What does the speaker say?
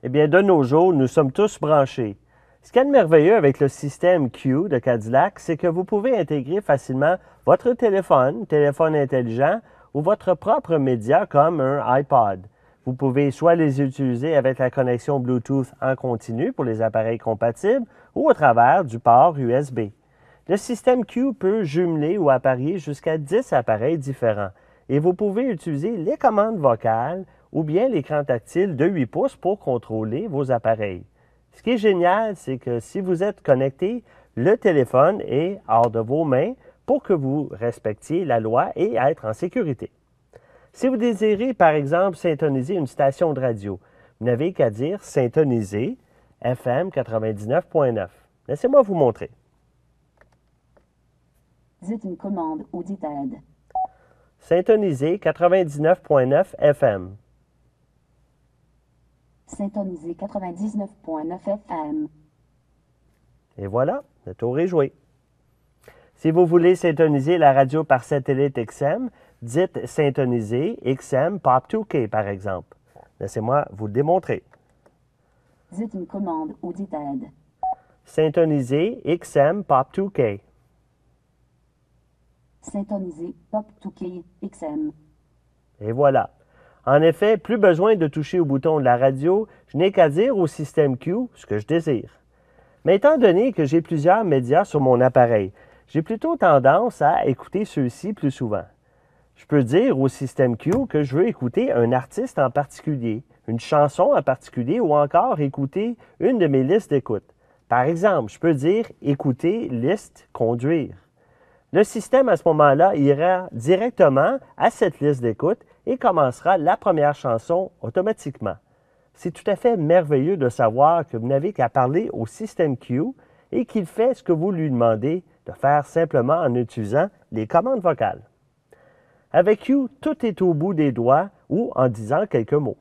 Eh bien, de nos jours, nous sommes tous branchés. Ce qu'il y a de merveilleux avec le système Q de Cadillac, c'est que vous pouvez intégrer facilement votre téléphone intelligent ou votre propre média comme un iPod. Vous pouvez soit les utiliser avec la connexion Bluetooth en continu pour les appareils compatibles ou au travers du port USB. Le système Q peut jumeler ou apparier jusqu'à 10 appareils différents et vous pouvez utiliser les commandes vocales ou bien l'écran tactile de 8 pouces pour contrôler vos appareils. Ce qui est génial, c'est que si vous êtes connecté, le téléphone est hors de vos mains pour que vous respectiez la loi et être en sécurité. Si vous désirez, par exemple, syntoniser une station de radio, vous n'avez qu'à dire « Syntoniser FM 99.9 ». Laissez-moi vous montrer. Dites une commande ou dites aide. Syntoniser 99.9 FM. Syntoniser 99.9 FM. Et voilà, le tour est joué. Si vous voulez syntoniser la radio par satellite XM, dites syntoniser XM Pop 2K, par exemple. Laissez-moi vous le démontrer. Dites une commande ou dites aide. Syntoniser XM Pop 2K. Syntoniser Pop 2K XM. Et voilà. En effet, plus besoin de toucher au bouton de la radio, je n'ai qu'à dire au système Q ce que je désire. Mais étant donné que j'ai plusieurs médias sur mon appareil, j'ai plutôt tendance à écouter ceux-ci plus souvent. Je peux dire au système Q que je veux écouter un artiste en particulier, une chanson en particulier ou encore écouter une de mes listes d'écoute. Par exemple, je peux dire « Écouter liste conduire ». Le système, à ce moment-là, ira directement à cette liste d'écoute et commencera la première chanson automatiquement. C'est tout à fait merveilleux de savoir que vous n'avez qu'à parler au système Q et qu'il fait ce que vous lui demandez de faire simplement en utilisant les commandes vocales. Avec Q, tout est au bout des doigts ou en disant quelques mots.